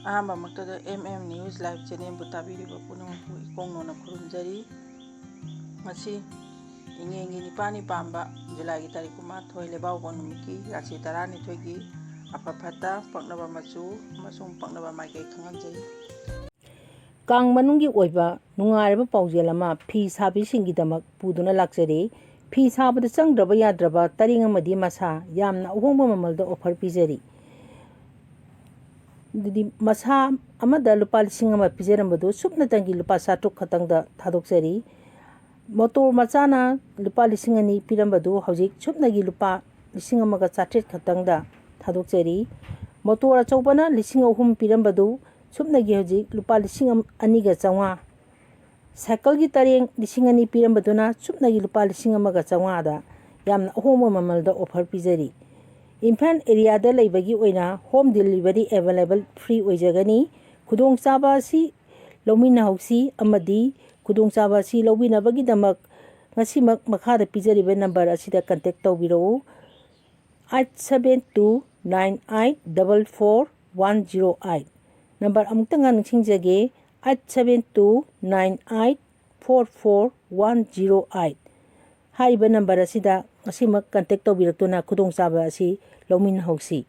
ꯑꯍꯥꯟꯕꯃꯛꯇꯗ news live ꯆꯦꯅꯦꯜꯕꯨ ꯇꯥꯕꯤꯔꯤꯕ ꯄꯨꯝꯅꯃꯛꯄꯨ ꯏꯀꯣꯡꯅꯧꯅ ꯈꯨꯔꯨꯝꯖꯔꯤ꯫ ꯉꯁꯤ ꯏꯉꯦꯟꯒꯤ ꯅꯤꯄꯥꯜꯅꯤ ꯄꯥꯟꯕ ꯖꯨꯂꯥꯏꯒꯤ ꯇꯥꯔꯤꯛ 19 ꯂꯩꯕꯥꯛꯄꯣꯛꯄ ꯅꯨꯃꯤꯠꯀꯤ ꯔꯥꯁꯤ 12ꯒꯤ ꯑꯐ ꯐꯠꯇ ꯄꯛꯅꯕ ꯃꯆꯨ ꯑꯃꯁꯨꯡ ꯄꯛꯅꯕ ꯃꯥꯏꯀꯩ ꯈꯪꯍꯟꯖꯔꯤ꯫ ꯀꯥꯡ ꯃꯅꯨꯡꯒꯤ ꯑꯣꯏꯕ ꯅꯨꯡꯉꯥꯏꯔꯕ ꯄꯥꯎꯖꯦꯜ ꯑꯃ ꯐꯤ ꯁꯥꯕꯤꯁꯤꯡꯒꯤꯗꯃꯛ ꯄꯨꯗꯨꯅ ꯂꯥꯛꯆꯔꯤ꯫ ꯐꯤ ꯁꯥꯕꯗ ꯆꯪꯗ꯭ꯔꯕ ꯌꯥꯗ꯭ꯔꯕ ꯇꯔꯤꯡ ꯑꯃꯗꯤ ꯃꯁꯥ ꯌꯥꯝꯅ ꯑꯍꯣꯡꯕ ꯃꯃꯜꯗ ꯑꯣꯐꯔ ꯄꯤꯖꯔꯤ꯫ ꯃꯁꯥ ꯑꯃꯗ ꯂꯨꯄꯥ 1,000 ꯄꯤꯖꯔꯝꯕꯗꯨ ꯁꯨꯞꯅꯇꯪꯒꯤ ꯂꯨꯄꯥ 900 ꯈꯛꯇꯪꯗ ꯊꯥꯗꯣꯛꯆꯔꯤ꯫ ꯃꯣꯇꯣꯔ ꯃꯆꯥꯅ ꯂꯨꯄꯥ 2,000 ꯄꯤꯔꯝꯕꯗꯨ ꯍꯧꯖꯤꯛ ꯁꯨꯞꯅꯒꯤ ꯂꯨꯄꯥ 1,900 ꯈꯛꯇꯪꯗ ꯊꯥꯗꯣꯛꯆꯔꯤ꯫ ꯃꯣꯇꯣꯔ ꯑꯆꯧꯕꯅ 3,000 ꯄꯤꯔꯝꯕꯗꯨ ꯁꯨꯞꯅꯒꯤ ꯍꯧꯖꯤꯛ ꯂꯨꯄꯥ 2,250꯫ ꯁꯥꯏꯀꯜꯒꯤ ꯇꯔꯦꯡ 2,000 ꯄꯤꯔꯝꯕꯗꯨꯅ ꯁꯨꯞꯅꯒꯤ ꯂꯨꯄꯥ 1,500ꯗ ꯌꯥꯝꯅ ꯑꯍꯣꯡꯕ ꯃꯃꯜꯗ ꯑꯣꯐꯔ ꯄꯤꯖꯔꯤ꯫ ꯏꯝꯐꯥꯜ ꯑꯦꯔꯤꯌꯥꯗ ꯂꯩꯕꯒꯤ ꯑꯣꯏꯅ ꯍꯣꯝ ꯗꯦꯂꯤꯚꯔꯤ ꯑꯦꯚꯦꯂꯦꯕꯜ ꯐ꯭ꯔꯤ ꯑꯣꯏꯖꯒꯅꯤ꯫ ꯈꯨꯗꯣꯡꯆꯥꯕ ꯑꯁꯤ ꯂꯧꯃꯤꯟꯅꯍꯧꯁꯤ ꯑꯃꯗꯤ ꯈꯨꯗꯣꯡꯆꯥꯕ ꯑꯁꯤ ꯂꯧꯕꯤꯅꯕꯒꯤꯗꯃꯛ ꯉꯁꯤꯃꯛ ꯃꯈꯥꯗ ꯄꯤꯖꯔꯤꯕ ꯅꯝꯕꯔ ꯑꯁꯤꯗ ꯀꯟꯇꯦꯛ ꯇꯧꯕꯤꯔꯛꯎ꯫ 8729844108 ꯅꯝꯕꯔ ꯑꯃꯨꯛꯇꯪꯒ ꯅꯤꯡꯁꯤꯡꯖꯒꯦ 8729844108 ꯍꯥꯏꯔꯤꯕ ꯅꯝꯕꯔ ꯑꯁꯤꯗ ꯉꯁꯤꯃꯛ ꯀꯟꯇꯦꯛ ꯇꯧꯕꯤꯔꯛꯇꯨꯅ ꯈꯨꯗꯣꯡꯆꯥꯕ ꯑꯁꯤ ꯂꯧꯃꯤꯟꯅꯍꯧꯁꯤ꯫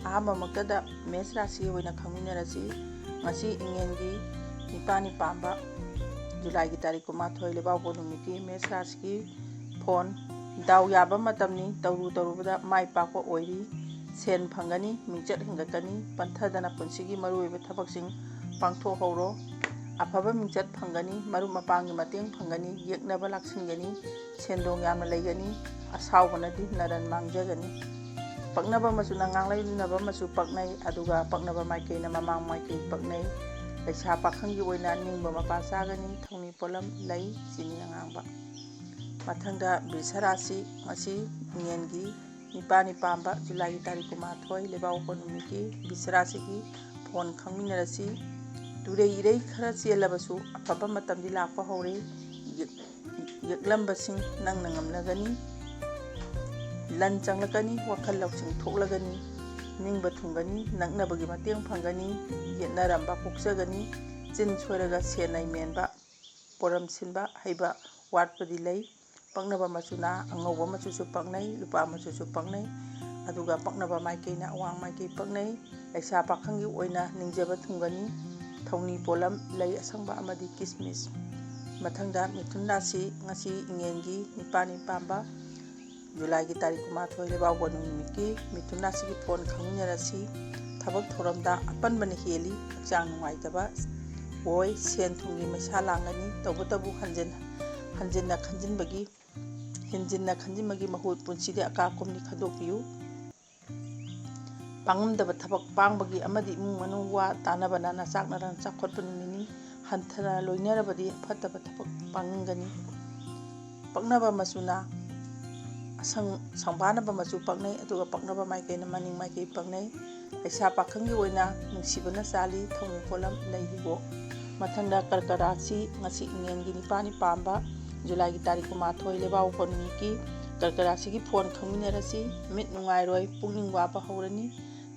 ꯑꯍꯥꯟꯕꯃꯛꯇꯗ ꯃꯦꯁ ꯔꯥశꯤ ꯑꯣꯏꯅ ꯈꯪꯃꯤꯟꯅꯔꯁꯤ꯫ ꯉꯁꯤ ꯏꯉꯦꯟꯒꯤ ꯅꯤꯄꯥꯜꯅꯤ ꯄꯥꯟꯕ ꯖꯨꯂꯥꯏꯒꯤ ꯇꯥꯔꯤꯛ 19 ꯂꯩꯕꯥꯛꯄꯣꯛꯄ ꯅꯨꯃꯤꯠꯀꯤ ꯃꯦꯁ ꯔꯥశꯤꯒꯤ ꯐꯣꯟ ꯗꯥꯎ ꯌꯥꯕ ꯃꯇꯝꯅꯤ, ꯇꯧꯔꯨꯕꯗ ꯃꯥꯏ ꯄꯥꯛꯄ ꯑꯣꯏꯔꯤ, ꯁꯦꯟ ꯐꯪꯒꯅꯤ, ꯃꯤꯡꯆꯠ ꯍꯦꯟꯒꯠꯀꯅꯤ, ꯄꯟꯊꯗꯅ ꯄꯨꯟꯁꯤꯒꯤ ꯃꯔꯨꯑꯣꯏꯕ ꯊꯕꯛꯁꯤꯡ ꯄꯥꯡꯊꯣꯛꯍꯧꯔꯣ, ꯑꯐꯕ ꯃꯤꯡꯆꯠ ꯐꯪꯒꯅꯤ, ꯃꯔꯨꯞ ꯃꯄꯥꯡꯒꯤ ꯃꯇꯦꯡ ꯐꯪꯒꯅꯤ, ꯌꯦꯛꯅꯕ ꯂꯥꯛꯁꯤꯟꯒꯅꯤ, ꯁꯦꯟꯗꯣꯡ ꯌꯥꯝꯅ ꯂꯩꯒꯅꯤ, ꯑꯁꯥꯎꯕꯅꯗꯤ ꯅꯔꯟ ꯃꯥꯡꯖꯒꯅꯤ꯫ ꯄꯛꯅꯕ ꯃꯆꯨꯅ ꯉꯥꯡꯂꯩꯅꯕ ꯃꯆꯨ ꯄꯛꯅꯩ, ꯑꯗꯨꯒ ꯄꯛꯅꯕ ꯃꯥꯏꯀꯩꯅ ꯃꯃꯥꯡ ꯃꯥꯏꯀꯩ ꯄꯛꯅꯩ꯫ ꯂꯩꯁꯥ ꯄꯥꯈꯪꯒꯤ ꯑꯣꯏꯅ ꯅꯤꯡꯕ ꯃꯄꯥ ꯆꯥꯒꯅꯤ, ꯊꯧꯅꯤ ꯄꯣꯠꯂꯝ ꯂꯩ, ꯆꯤꯅꯤ ꯑꯉꯥꯡꯕ꯫ ꯃꯊꯪꯗ ꯕ꯭ꯔꯤꯁ ꯔꯥశꯤ ꯉꯁꯤ ꯏꯉꯦꯟꯒꯤ ꯅꯤꯄꯥꯜꯅꯤ ꯄꯥꯟꯕ ꯖꯨꯂꯥꯏꯒꯤ ꯇꯥꯔꯤꯛ 19 ꯂꯩꯕꯥꯛꯄꯣꯛꯄ ꯅꯨꯃꯤꯠꯀꯤ ꯕ꯭ꯔꯤꯁ ꯔꯥశꯤꯒꯤ ꯐꯣꯟ ꯈꯪꯃꯤꯟꯅꯔꯁꯤ꯫ ꯇꯨꯔꯩ ꯏꯔꯩ ꯈꯔ ꯆꯦꯜꯂꯕꯁꯨ ꯑꯐꯕ ꯃꯇꯝꯗꯤ ꯂꯥꯛꯄ ꯍꯧꯔꯦ, ꯌꯦꯛꯂꯝꯕꯁꯤꯡ ꯅꯪꯅ ꯉꯝꯂꯒꯅꯤ, ꯂꯟ ꯆꯪꯂꯛꯀꯅꯤ, ꯋꯥꯈꯜ ꯂꯧꯁꯤꯡ ꯊꯣꯛꯂꯒꯅꯤ, ꯅꯤꯡꯕ ꯊꯨꯡꯒꯅꯤ, ꯅꯛꯅꯕꯒꯤ ꯃꯇꯦꯡ ꯐꯪꯒꯅꯤ, ꯌꯦꯠꯅꯔꯝꯕ ꯀꯣꯛꯆꯒꯅꯤ, ꯆꯤꯟ ꯁꯣꯏꯔꯒ ꯁꯦꯟꯅꯩ ꯃꯦꯟꯕ, ꯄꯣꯔꯝ ꯁꯤꯟꯕ ꯍꯩꯕ ꯋꯥꯠꯄꯗꯤ ꯂꯩ꯫ ꯄꯛꯅꯕ ꯃꯆꯨꯅ ꯑꯉꯧꯕ ꯃꯆꯨꯁꯨ ꯄꯛꯅꯩ, ꯂꯨꯄꯥ ꯃꯆꯨꯁꯨ ꯄꯛꯅꯩ, ꯑꯗꯨꯒ ꯄꯛꯅꯕ ꯃꯥꯏꯀꯩꯅ ꯑꯋꯥꯡ ꯃꯥꯏꯀꯩ ꯄꯛꯅꯩ꯫ ꯂꯩꯁꯥ ꯄꯥꯈꯪꯒꯤ ꯑꯣꯏꯅ ꯅꯤꯡꯖꯕ ꯊꯨꯡꯒꯅꯤ, ꯊꯧꯅꯤ ꯄꯣꯠꯂꯝ, ꯂꯩ ꯑꯁꯪꯕ ꯑꯃꯗꯤ ꯀꯤꯁꯃꯤꯁ꯫ ꯃꯊꯪꯗ ꯃꯤꯊꯨꯟ ꯔꯥశꯤ ꯉꯁꯤ ꯏꯉꯦꯟꯒꯤ ꯅꯤꯄꯥꯜꯅꯤ ꯄꯥꯟꯕ ꯖꯨꯂꯥꯏꯒꯤ ꯇꯥꯔꯤꯛ 19 ꯂꯩꯕꯥꯛꯄꯣꯛꯄ ꯅꯨꯃꯤꯠꯀꯤ ꯃꯤꯊꯨꯟ ꯔꯥశꯤꯒꯤ ꯐꯣꯟ ꯈꯪꯃꯤꯟꯅꯔꯁꯤ꯫ ꯊꯕꯛ ꯊꯧꯔꯝꯗ ꯑꯄꯟꯕꯅ ꯍꯦꯜꯂꯤ, ꯍꯛꯆꯥꯡ ꯅꯨꯡꯉꯥꯏꯇꯕ ꯑꯣꯏ, ꯁꯦꯟ ꯊꯨꯝꯒꯤ ꯃꯩꯁꯥ ꯂꯥꯡꯒꯅꯤ, ꯇꯧꯕꯇꯕꯨ ꯍꯦꯟꯖꯤꯟꯅ ꯈꯟꯖꯤꯟꯕꯒꯤ ꯃꯍꯨꯠ ꯄꯨꯟꯁꯤꯗꯤ ꯑꯀꯥ-ꯑꯀꯨꯝꯗꯤ ꯈꯟꯗꯣꯛꯄꯤꯌꯨ꯫ ꯄꯥꯡꯉꯝꯗꯕ ꯊꯕꯛ ꯄꯥꯡꯕꯒꯤ ꯑꯃꯗꯤ ꯏꯃꯨꯡ ꯃꯅꯨꯡ ꯋꯥ ꯇꯥꯅꯕꯅ ꯅꯆꯥꯛꯅꯅ ꯆꯥꯎꯈꯠꯄ ꯅꯨꯃꯤꯠꯅꯤ, ꯍꯟꯊꯅ ꯂꯣꯏꯅꯔꯕꯗꯤ ꯐꯠꯇꯕ ꯊꯕꯛ ꯄꯥꯡꯅꯤꯡꯒꯅꯤ꯫ ꯄꯛꯅꯕ ꯃꯆꯨꯅ ꯁꯪꯕꯥꯅꯕ ꯃꯆꯨ ꯄꯛꯅꯩ, ꯑꯗꯨꯒ ꯄꯛꯅꯕ ꯃꯥꯏꯀꯩꯅ ꯃꯅꯤꯡ ꯃꯥꯏꯀꯩ ꯄꯛꯅꯩ꯫ ꯂꯩꯁꯥ ꯄꯥꯈꯪꯒꯤ ꯑꯣꯏꯅ ꯅꯨꯡꯁꯤꯕꯅ ꯆꯥꯜꯂꯤ, ꯊꯧꯅꯤ ꯄꯣꯠꯂꯝ ꯂꯩ ꯍꯤꯒꯣꯛ꯫ ꯃꯊꯪꯗ ꯀꯔꯀ ꯔꯥశꯤ ꯉꯁꯤ ꯏꯉꯦꯟꯒꯤ ꯅꯤꯄꯥꯜꯅꯤ ꯄꯥꯟꯕ ꯖꯨꯂꯥꯏꯒꯤ ꯇꯥꯔꯤꯛ 19 ꯂꯩꯕꯥꯛꯄꯣꯛꯄ ꯅꯨꯃꯤꯠꯀꯤ ꯀꯔꯀ ꯔꯥశꯤꯒꯤ ꯐꯣꯟ ꯈꯪꯃꯤꯟꯅꯔꯁꯤ꯫ ꯃꯤꯠ ꯅꯨꯡꯉꯥꯏꯔꯣꯏ, ꯄꯨꯛꯅꯤꯡ ꯋꯥꯕ ꯍꯧꯔꯅꯤ,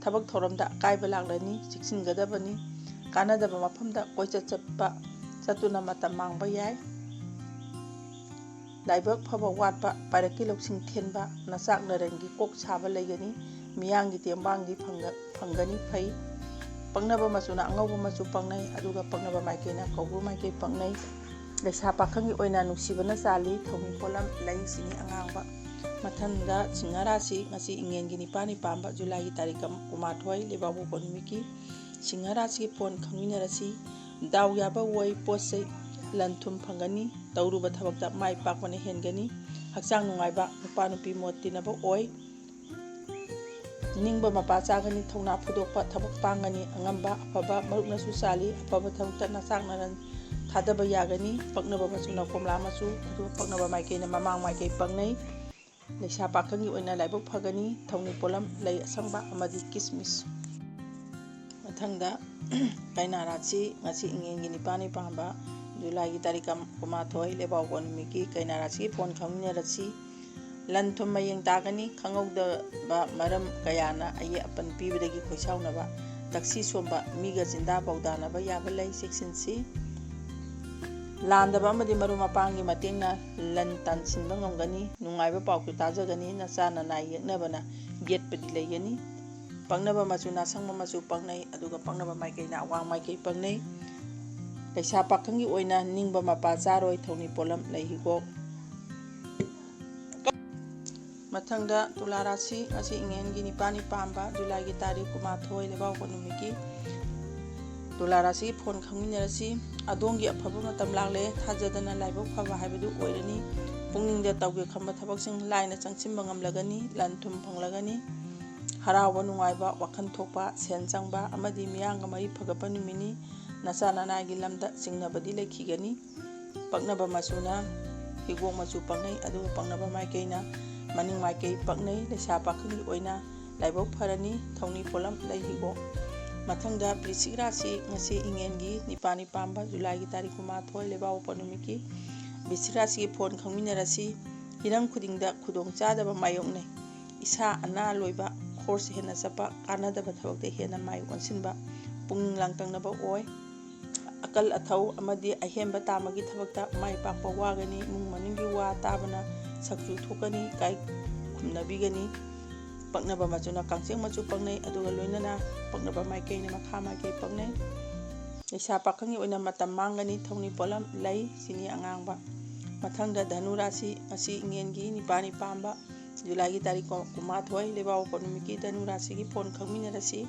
ꯊꯕꯛ ꯊꯧꯔꯝꯗ ꯑꯀꯥꯏꯕ ꯂꯥꯛꯂꯅꯤ, ꯆꯦꯛꯁꯤꯟꯒꯗꯕꯅꯤ, ꯀꯥꯟꯅꯗꯕ ꯃꯐꯝꯗ ꯀꯣꯏꯆꯠ ꯆꯠꯇꯨꯅ ꯃꯇꯝ ꯃꯥꯡꯕ ꯌꯥꯏ꯫ ꯂꯥꯏꯕꯛ ꯐꯕ ꯋꯥꯠꯄ, ꯄꯥꯏꯔꯛꯀꯤ ꯂꯧꯁꯤꯡ ꯊꯦꯟꯕ, ꯅꯆꯥꯛ ꯅꯔꯟꯒꯤ ꯀꯣꯛ ꯁꯥꯕ ꯂꯩꯒꯅꯤ, ꯃꯤꯌꯥꯝꯒꯤ ꯇꯦꯡꯕꯥꯡꯗꯤ ꯐꯪꯒꯅꯤ ꯐꯩ꯫ ꯄꯛꯅꯕ ꯃꯆꯨꯅ ꯑꯉꯧꯕ ꯃꯆꯨ ꯄꯛꯅꯩ, ꯑꯗꯨꯒ ꯄꯛꯅꯕ ꯃꯥꯏꯀꯩꯅ ꯀꯧꯕ꯭ꯔꯨ ꯃꯥꯏꯀꯩ ꯄꯛꯅꯩ꯫ ꯂꯩꯁꯥ ꯄꯥꯈꯪꯒꯤ ꯑꯣꯏꯅ ꯅꯨꯡꯁꯤꯕꯅ ꯆꯥꯜꯂꯤ, ꯊꯧꯅꯤ ꯄꯣꯠꯂꯝ ꯂꯩ, ꯆꯤꯅꯤ ꯑꯉꯥꯡꯕ꯫ ꯃꯊꯪꯗ ꯁꯤꯡꯍ ꯔꯥశꯤ ꯉꯁꯤ ꯏꯉꯦꯟꯒꯤ ꯅꯤꯄꯥꯜꯅꯤ ꯄꯥꯟꯕ ꯖꯨꯂꯥꯏꯒꯤ ꯇꯥꯔꯤꯛ 19 ꯂꯩꯕꯥꯛꯄꯣꯛꯄ ꯅꯨꯃꯤꯠꯀꯤ ꯁꯤꯡꯍ ꯔꯥశꯤꯒꯤ ꯐꯣꯟ ꯈꯪꯃꯤꯟꯅꯔꯁꯤ꯫ ꯗꯥꯎ ꯌꯥꯕ ꯑꯣꯏ, ꯄꯣꯠ ꯆꯩ ꯂꯟ ꯊꯨꯝ ꯐꯪꯒꯅꯤ, ꯇꯧꯔꯨꯕ ꯊꯕꯛꯇ ꯃꯥꯏ ꯄꯥꯛꯄꯅ ꯍꯦꯟꯒꯅꯤ, ꯍꯛꯆꯥꯡ ꯅꯨꯡꯉꯥꯏꯕ, ꯅꯨꯄꯥ ꯅꯨꯄꯤ ꯃꯣꯠ ꯇꯤꯟꯅꯕ ꯑꯣꯏ, ꯅꯤꯡꯕ ꯃꯄꯥ ꯆꯥꯒꯅꯤ, ꯊꯧꯅꯥ ꯐꯨꯗꯣꯛꯄ ꯊꯕꯛ ꯄꯥꯡꯒꯅꯤ, ꯑꯉꯝꯕ ꯑꯐꯕ ꯃꯔꯨꯞꯅꯁꯨ ꯆꯥꯜꯂꯤ, ꯑꯐꯕ ꯊꯕꯛꯇ ꯅꯆꯥꯛ ꯅꯔꯟ ꯊꯥꯗꯕ ꯌꯥꯒꯅꯤ꯫ ꯄꯛꯅꯕ ꯃꯆꯨꯅ ꯀꯣꯝꯂꯥ ꯃꯆꯨ, ꯑꯗꯨꯒ ꯄꯛꯅꯕ ꯃꯥꯏꯀꯩꯅ ꯃꯃꯥꯡ ꯃꯥꯏꯀꯩ ꯄꯛꯅꯩ꯫ ꯂꯩꯁꯥ ꯄꯥꯈꯪꯒꯤ ꯑꯣꯏꯅ ꯂꯥꯏꯕꯛ ꯐꯒꯅꯤ, ꯊꯧꯅꯤ ꯄꯣꯠꯂꯝ, ꯂꯩ ꯑꯁꯪꯕ ꯑꯃꯗꯤ ꯀꯤꯁꯃꯤꯁ꯫ ꯃꯊꯪꯗ ꯀꯩꯅꯥ ꯔꯥశꯤ ꯉꯁꯤ ꯏꯉꯦꯟꯒꯤ ꯅꯤꯄꯥꯜꯅꯤ ꯄꯥꯟꯕ ꯖꯨꯂꯥꯏꯒꯤ ꯇꯥꯔꯤꯛ 19 ꯂꯩꯕꯥꯛꯄꯣꯛꯄ ꯅꯨꯃꯤꯠꯀꯤ ꯀꯩꯅꯥ ꯔꯥశꯤꯒꯤ ꯐꯣꯟ ꯈꯪꯃꯤꯟꯅꯔꯁꯤ꯫ ꯂꯟ ꯊꯨꯝ ꯃꯌꯦꯡ ꯇꯥꯒꯅꯤ, ꯈꯪꯍꯧꯗꯕ ꯃꯔꯝ ꯀꯌꯥꯅ ꯑꯌꯦꯠ ꯑꯄꯟ ꯄꯤꯕꯗꯒꯤ ꯈꯣꯏꯁꯥꯎꯅꯕ, ꯇꯛꯁꯤ ꯁꯣꯟꯕ ꯃꯤꯒ ꯆꯤꯟꯗꯥ ꯄꯥꯎꯗꯥꯅꯕ ꯌꯥꯕ ꯂꯩ, ꯆꯦꯛꯁꯤꯟꯁꯤ꯫ ꯂꯥꯟꯗꯕ ꯑꯃꯗꯤ ꯃꯔꯨꯞ ꯃꯄꯥꯡꯒꯤ ꯃꯇꯦꯡꯅ ꯂꯟ ꯇꯥꯟꯁꯤꯟꯕ ꯉꯝꯒꯅꯤ, ꯅꯨꯡꯉꯥꯏꯕ ꯄꯥꯎꯁꯨ ꯇꯥꯖꯒꯅꯤ, ꯅꯆꯥ ꯅꯅꯥꯏ ꯌꯦꯛꯅꯕꯅ ꯌꯦꯠꯄꯗꯤ ꯂꯩꯒꯅꯤ꯫ ꯄꯛꯅꯕ ꯃꯆꯨꯅ ꯑꯁꯪꯕ ꯃꯆꯨ ꯄꯛꯅꯩ, ꯑꯗꯨꯒ ꯄꯛꯅꯕ ꯃꯥꯏꯀꯩꯅ ꯑꯋꯥꯡ ꯃꯥꯏꯀꯩ ꯄꯛꯅꯩ꯫ ꯂꯩꯁꯥ ꯄꯥꯈꯪꯒꯤ ꯑꯣꯏꯅ ꯅꯤꯡꯕ ꯃꯄꯥ ꯆꯥꯔꯣꯏ, ꯊꯧꯅꯤ ꯄꯣꯠꯂꯝ ꯂꯩ ꯍꯤꯒꯣꯛ꯫ ꯃꯊꯪꯗ ꯇꯨꯂꯥ ꯔꯥꯁꯤ, ꯉꯁꯤ ꯏꯉꯦꯟꯒꯤ ꯅꯤꯄꯥꯅꯤ ꯄꯥꯟꯕ ꯖꯨꯂꯥꯏꯒꯤ ꯇꯥꯔꯤꯛ 12 ꯂꯩꯕꯥꯛꯄꯣꯛꯄ ꯅꯨꯃꯤꯠꯀꯤ ꯇꯨꯂꯥ ꯔꯥꯁꯤꯒꯤ ꯐꯣꯟ ꯈꯪꯃꯤꯟꯅꯔꯁꯤ꯫ ꯑꯗꯣꯝꯒꯤ ꯑꯐꯕ ꯃꯇꯝ ꯂꯥꯛꯂꯦ, ꯊꯥꯖꯗꯅ ꯂꯥꯏꯕꯛ ꯐꯕ ꯍꯥꯏꯕꯗꯨ ꯑꯣꯏꯔꯅꯤ꯫ ꯄꯨꯛꯅꯤꯡꯗ ꯇꯧꯒꯦ ꯈꯟꯕ ꯊꯕꯛꯁꯤꯡ ꯂꯥꯏꯅ ꯆꯪꯁꯤꯟꯕ ꯉꯝꯂꯒꯅꯤ, ꯂꯟ ꯊꯨꯝ ꯐꯪꯂꯒꯅꯤ꯫ ꯍꯔꯥꯎꯕ ꯅꯨꯡꯉꯥꯏꯕ, ꯋꯥꯈꯜ ꯊꯣꯛꯄ, ꯁꯦꯟ ꯆꯪꯕ ꯑꯃꯗꯤ ꯃꯤꯌꯥꯝꯒ ꯃꯔꯤ ꯐꯒꯠꯄ ꯅꯨꯃꯤꯠꯅꯤ꯫ ꯅꯆꯥ ꯅꯅꯥꯏꯒꯤ ꯂꯝꯗ ꯆꯤꯡꯅꯕꯗꯤ ꯂꯩꯈꯤꯒꯅꯤ꯫ ꯄꯛꯅꯕ ꯃꯆꯨꯅ ꯍꯤꯒꯣꯛ ꯃꯆꯨ ꯄꯛꯅꯩ, ꯑꯗꯨꯒ ꯄꯛꯅꯕ ꯃꯥꯏꯀꯩꯅ ꯃꯅꯤꯡ ꯃꯥꯏꯀꯩ ꯄꯛꯅꯩ꯫ ꯂꯩꯁꯥ ꯄꯥꯈꯪꯒꯤ ꯑꯣꯏꯅ ꯂꯥꯏꯕꯛ ꯐꯔꯅꯤ, ꯊꯧꯅꯤ ꯄꯣꯠꯂꯝ ꯂꯩ ꯍꯤꯒꯣꯛ꯫ ꯃꯊꯪꯗ ꯕ꯭ꯔꯤꯁꯤꯛ ꯔꯥꯁꯤ, ꯉꯁꯤ ꯏꯉꯦꯟꯒꯤ ꯅꯤꯄꯥꯅꯤ ꯄꯥꯟꯕ ꯖꯨꯂꯥꯏꯒꯤ ꯇꯥꯔꯤꯛ 12 ꯂꯩꯕꯥꯛꯄꯣꯛꯄ ꯅꯨꯃꯤꯠꯀꯤ ꯕ꯭ꯔꯤꯁꯤꯛ ꯔꯥꯁꯤꯒꯤ ꯐꯣꯟ ꯈꯪꯃꯤꯟꯅꯔꯁꯤ꯫ ꯍꯤꯔꯝ ꯈꯨꯗꯤꯡꯗ ꯈꯨꯗꯣꯡꯆꯥꯗꯕ ꯃꯥꯌꯣꯛꯅꯩ, ꯏꯁꯥ ꯑꯅꯥ ꯂꯣꯏꯕ, ꯈꯣꯔꯁ ꯍꯦꯟꯅ ꯆꯠꯄ, ꯀꯥꯟꯅꯗꯕ ꯊꯕꯛꯇ ꯍꯦꯟꯅ ꯃꯥꯏ ꯑꯣꯟꯁꯤꯟꯕ, ꯄꯨꯛꯅꯤꯡ ꯂꯥꯡꯇꯛꯅꯕ ꯑꯣꯏ꯫ ꯑꯀꯜ ꯑꯊꯧ ꯑꯃꯗꯤ ꯑꯍꯦꯟꯕ ꯇꯥꯟꯕꯒꯤ ꯊꯕꯛꯇ ꯃꯥꯏ ꯄꯥꯛꯄ ꯋꯥꯒꯅꯤ, ꯏꯃꯨꯡ ꯃꯅꯨꯡꯒꯤ ꯋꯥ ꯇꯥꯕꯅ ꯁꯛꯆꯨ ꯊꯣꯛꯀꯅꯤ, ꯏꯀꯥꯏ ꯈꯨꯝꯅꯕꯤꯒꯅꯤ꯫ ꯄꯛꯅꯕ ꯃꯆꯨꯅ ꯀꯥꯡꯆꯦꯛ ꯃꯆꯨ ꯄꯛꯅꯩ, ꯑꯗꯨꯒ ꯂꯣꯏꯅꯅ ꯄꯛꯅꯕ ꯃꯥꯏꯀꯩꯅ ꯃꯈꯥ ꯃꯥꯏꯀꯩ ꯄꯛꯅꯩ꯫ ꯂꯩꯁꯥ ꯄꯥꯈꯪꯒꯤ ꯑꯣꯏꯅ ꯃꯇꯝ ꯃꯥꯡꯒꯅꯤ, ꯊꯧꯅꯤ ꯄꯣꯠꯂꯝ ꯂꯩ, ꯆꯤꯅꯤ ꯑꯉꯥꯡꯕ꯫ ꯃꯊꯪꯗ ꯙꯅꯨ ꯔꯥꯁꯤ,ꯉꯁꯤ ꯏꯉꯦꯟꯒꯤ ꯅꯤꯄꯥꯅꯤ ꯄꯥꯟꯕ ꯖꯨꯂꯥꯏꯒꯤ ꯇꯥꯔꯤꯛ 12 ꯂꯩꯕꯥꯛꯄꯣꯛꯄ ꯅꯨꯃꯤꯠꯀꯤ ꯙꯅꯨ ꯔꯥꯁꯤꯒꯤ ꯐꯣꯟ ꯈꯪꯃꯤꯟꯅꯔꯁꯤ꯫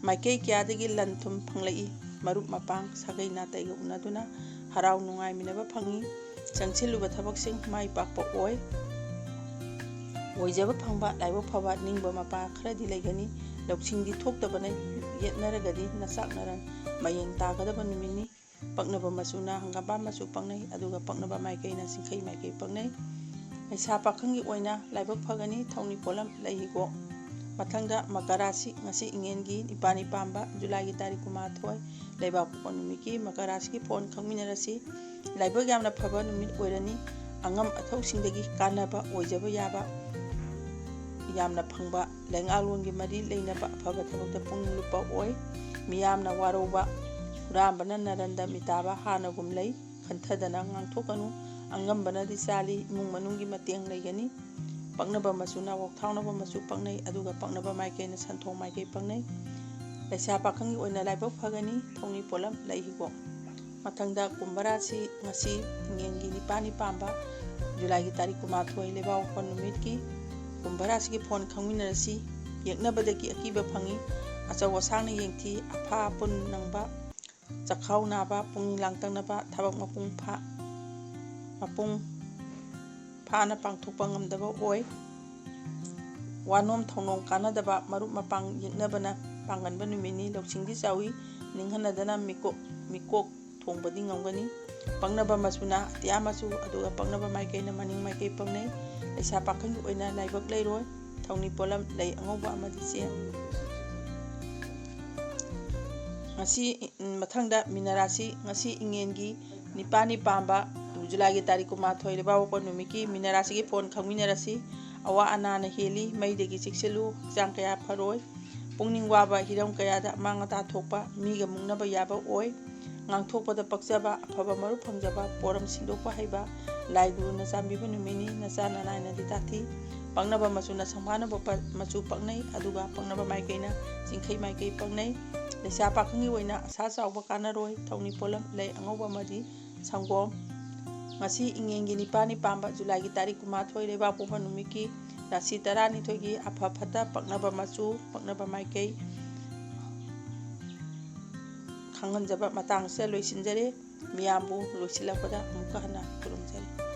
ꯃꯥꯏꯀꯩ ꯀꯌꯥꯗꯒꯤ ꯂꯟ ꯊꯨꯝ ꯐꯪꯂꯛꯏ, ꯃꯔꯨꯞ ꯃꯄꯥꯡ ꯁꯥꯒꯩ ꯅꯥꯇꯩꯒ ꯎꯅꯗꯨꯅ ꯍꯔꯥꯎ ꯅꯨꯡꯉꯥꯏꯃꯤꯟꯅꯕ ꯐꯪꯏ꯫ ꯆꯪꯁꯤꯜꯂꯨꯕ ꯊꯕꯛꯁꯤꯡ ꯃꯥꯏ ꯄꯥꯛꯄ ꯑꯣꯏꯖꯕ ꯐꯪꯕ, ꯂꯥꯏꯕꯛ ꯐꯕ ꯅꯤꯡꯕ ꯃꯄꯥ ꯈꯔꯗꯤ ꯂꯩꯒꯅꯤ꯫ ꯂꯧꯁꯤꯡꯗꯤ ꯊꯣꯛꯇꯕꯅ ꯌꯦꯠꯅꯔꯒꯗꯤ ꯅꯆꯥꯛꯅꯔꯟ ꯃꯌꯦꯡ ꯇꯥꯒꯗꯕ ꯅꯨꯃꯤꯠꯅꯤ꯫ ꯄꯛꯅꯕ ꯃꯆꯨꯅ ꯍꯪꯒꯥꯝꯄꯥꯜ ꯃꯆꯨ ꯄꯛꯅꯩ, ꯑꯗꯨꯒ ꯄꯛꯅꯕ ꯃꯥꯏꯀꯩꯅ ꯆꯤꯡꯈꯩ ꯃꯥꯏꯀꯩ ꯄꯛꯅꯩ꯫ ꯂꯩꯁꯥ ꯄꯥꯈꯪꯒꯤ ꯑꯣꯏꯅ ꯂꯥꯏꯕꯛ ꯐꯒꯅꯤ, ꯊꯧꯅꯤ ꯄꯣꯠꯂꯝ ꯂꯩ ꯍꯤꯒꯣꯛ꯫ ꯃꯊꯪꯗ ꯃꯀꯔ ꯔꯥꯁꯤ,ꯉꯁꯤ ꯏꯉꯦꯟꯒꯤ ꯅꯤꯄꯥꯅꯤ ꯄꯥꯟꯕ ꯖꯨꯂꯥꯏꯒꯤ ꯇꯥꯔꯤꯛ 12 ꯂꯩꯕꯥꯛꯄꯣꯛꯄ ꯅꯨꯃꯤꯠꯀꯤ ꯃꯀꯔ ꯔꯥꯁꯤꯒꯤ ꯐꯣꯟ ꯈꯪꯃꯤꯟꯅꯔꯁꯤ꯫ ꯂꯥꯏꯕꯛ ꯌꯥꯝꯅ ꯐꯕ ꯅꯨꯃꯤꯠ ꯑꯣꯏꯔꯅꯤ, ꯑꯉꯝ ꯑꯊꯧꯁꯤꯡꯗꯒꯤ ꯀꯥꯟꯅꯕ ꯑꯣꯏꯖꯕ ꯌꯥꯕ ꯌꯥꯝꯅ ꯐꯪꯕ, ꯂꯩꯉꯥꯛꯂꯣꯟꯒꯤ ꯃꯔꯤ ꯂꯩꯅꯕ ꯑꯐꯕ ꯊꯕꯛꯇ ꯄꯨꯛꯅꯤꯡ ꯂꯨꯞꯄ ꯑꯣꯏ꯫ ꯃꯤꯌꯥꯝꯅ ꯋꯥꯔꯧꯕ, ꯍꯨꯔꯥꯟꯕꯅ ꯅꯔꯟꯗ ꯃꯤꯇꯥꯕ ꯍꯥꯟꯅꯒꯨꯝ ꯂꯩ, ꯈꯟꯊꯗꯅ ꯉꯥꯡꯊꯣꯛꯀꯅꯨ, ꯑꯉꯝꯕꯅꯗꯤ ꯆꯥꯜꯂꯤ, ꯏꯃꯨꯡ ꯃꯅꯨꯡꯒꯤ ꯃꯇꯦꯡ ꯂꯩꯒꯅꯤ꯫ ꯄꯛꯅꯕ ꯃꯆꯨꯅ ꯋꯥꯛꯊꯥꯎꯅꯕ ꯃꯆꯨ ꯄꯛꯅꯩ, ꯑꯗꯨꯒ ꯄꯛꯅꯕ ꯃꯥꯏꯀꯩꯅ ꯁꯟꯊꯣꯛ ꯃꯥꯏꯀꯩ ꯄꯛꯅꯩ꯫ ꯂꯩꯁꯥ ꯄꯥꯈꯪꯒꯤ ꯑꯣꯏꯅ ꯂꯥꯏꯕꯛ ꯐꯒꯅꯤ, ꯊꯧꯅꯤ ꯄꯣꯠꯂꯝ ꯂꯩ ꯍꯤꯒꯣꯛ꯫ ꯃꯊꯪꯗ ꯀꯨꯝꯚ ꯔꯥꯁꯤ,ꯉꯁꯤ ꯏꯉꯦꯟꯒꯤ ꯅꯤꯄꯥꯅꯤ ꯄꯥꯟꯕ ꯖꯨꯂꯥꯏꯒꯤ ꯇꯥꯔꯤꯛ 12 ꯂꯩꯕꯥꯛꯄꯣꯛꯄ ꯅꯨꯃꯤꯠꯀꯤ ꯀꯨꯝꯚ ꯔꯥꯁꯤꯒꯤ ꯐꯣꯟ ꯈꯪꯃꯤꯟꯅꯔꯁꯤ꯫ ꯌꯦꯛꯅꯕꯗꯒꯤ ꯑꯀꯤꯕ ꯐꯪꯏ, ꯑꯆꯧ ꯑꯁꯥꯡꯅ ꯌꯦꯡꯊꯤ, ꯑꯐꯥ ꯑꯄꯨꯟ ꯅꯪꯕ, ꯆꯈꯥꯎ ꯅꯥꯕ, ꯄꯨꯛꯅꯤꯡ ꯂꯥꯡꯇꯛꯅꯕ, ꯊꯕꯛ ꯃꯄꯨꯡ ꯐꯥꯅ ꯄꯥꯡꯊꯣꯛꯄ ꯉꯝꯗꯕ ꯑꯣꯏ꯫ ꯋꯥꯅꯣꯝ ꯊꯧꯅꯣꯝ ꯀꯥꯟꯅꯗꯕ, ꯃꯔꯨꯞ ꯃꯄꯥꯡ ꯌꯦꯛꯅꯕꯅ ꯄꯥꯡꯒꯟꯕ ꯅꯨꯃꯤꯠꯅꯤ꯫ ꯂꯧꯁꯤꯡꯗꯤ ꯆꯥꯎꯏ, ꯅꯤꯡꯍꯟꯅꯗꯅ ꯃꯤꯀꯣꯛ ꯊꯣꯡꯕꯗꯤ ꯉꯝꯒꯅꯤ꯫ ꯄꯛꯅꯕ ꯃꯆꯨꯅ ꯑꯇꯤꯌꯥ ꯃꯆꯨ, ꯑꯗꯨꯒ ꯄꯛꯅꯕ ꯃꯥꯏꯀꯩꯅ ꯃꯅꯤꯡ ꯃꯥꯏꯀꯩ ꯄꯛꯅꯩ꯫ ꯂꯩꯁꯥ ꯄꯥꯈꯪꯒꯤ ꯑꯣꯏꯅ ꯂꯥꯏꯕꯛ ꯂꯩꯔꯣꯏ, ꯊꯧꯅꯤ ꯄꯣꯠꯂꯝ ꯂꯩ ꯑꯉꯧꯕ ꯑꯃꯗꯤ ꯆꯦꯡ꯫ ꯃꯊꯪꯗ ꯃꯤꯅ ꯔꯥꯁꯤ, ꯉꯁꯤ ꯏꯉꯦꯟꯒꯤ ꯅꯤꯄꯥꯅꯤ ꯄꯥꯟꯕ ꯖꯨꯂꯥꯏꯒꯤ ꯇꯥꯔꯤꯛ 12 ꯂꯩꯕꯥꯛꯄꯣꯛꯄ ꯅꯨꯃꯤꯠꯀꯤ ꯃꯤꯅ ꯔꯥꯁꯤꯒꯤ ꯐꯣꯟ ꯈꯪꯃꯤꯟꯅꯔꯁꯤ꯫ ꯑꯋꯥ ꯑꯅꯥꯅ ꯍꯦꯜꯂꯤ, ꯃꯩꯗꯒꯤ ꯆꯦꯛꯁꯤꯜꯂꯨ, ꯍꯛꯆꯥꯡ ꯀꯌꯥ ꯐꯔꯣꯏ꯫ ꯄꯨꯛꯅꯤꯡ ꯋꯥꯕ, ꯍꯤꯔꯝ ꯀꯌꯥꯗ ꯑꯃꯥꯡ ꯑꯇꯥ ꯊꯣꯛꯄ, ꯃꯤꯒ ꯃꯨꯛꯅꯕ ꯌꯥꯕ ꯑꯣꯏ꯫ ꯉꯥꯡꯊꯣꯛꯄꯗ ꯄꯛꯆꯕ, ꯑꯐꯕ ꯃꯔꯨꯞ ꯐꯪꯖꯕ, ꯄꯣꯔꯝ ꯁꯤꯟꯗꯣꯛꯄ ꯍꯩꯕ, ꯂꯥꯏ ꯒꯨꯔꯨꯅ ꯆꯥꯟꯕꯤꯕ ꯅꯨꯃꯤꯠꯅꯤ꯫ ꯅꯆꯥ ꯅꯅꯥꯏꯅꯗꯤ ꯇꯥꯊꯤ꯫ ꯄꯛꯅꯕ ꯃꯆꯨꯅ ꯁꯪꯕꯥꯟꯅꯕ ꯃꯆꯨ ꯄꯛꯅꯩ, ꯑꯗꯨꯒ ꯄꯛꯅꯕ ꯃꯥꯏꯀꯩꯅ ꯆꯤꯡꯈꯩ ꯃꯥꯏꯀꯩ ꯄꯛꯅꯩ꯫ ꯂꯩꯁꯥ ꯄꯥꯈꯪꯒꯤ ꯑꯣꯏꯅ ꯑꯁꯥ ꯆꯥꯎꯕ ꯀꯥꯟꯅꯔꯣꯏ, ꯊꯧꯅꯤ ꯄꯣꯠꯂꯝ ꯂꯩ ꯑꯉꯧꯕ ꯑꯃꯗꯤ ꯁꯪꯒꯣꯝ꯫ ꯉꯁꯤ ꯏꯉꯦꯟꯒꯤ ꯅꯤꯄꯥꯅꯤ ꯄꯥꯟꯕ ꯖꯨꯂꯥꯏꯒꯤ ꯇꯥꯔꯤꯛ 12 ꯂꯩꯕꯥꯛꯄꯣꯛꯄ ꯅꯨꯃꯤꯠꯀꯤ ꯔꯥꯁꯤ 12ꯒꯤ ꯑꯐ ꯐꯠꯇ, ꯄꯛꯅꯕ ꯃꯆꯨ, ꯄꯛꯅꯕ ꯃꯥꯏꯀꯩ ꯈꯪꯍꯟꯖꯕ ꯃꯇꯥꯡ ꯑꯁꯤꯗ ꯂꯣꯏꯁꯤꯟꯖꯔꯦ꯫ ꯃꯤꯌꯥꯝꯕꯨ ꯂꯣꯏꯁꯤꯜꯂꯛꯄꯗ ꯑꯃꯨꯛꯀ ꯍꯟꯅ ꯈꯨꯔꯨꯝꯖꯔꯤ꯫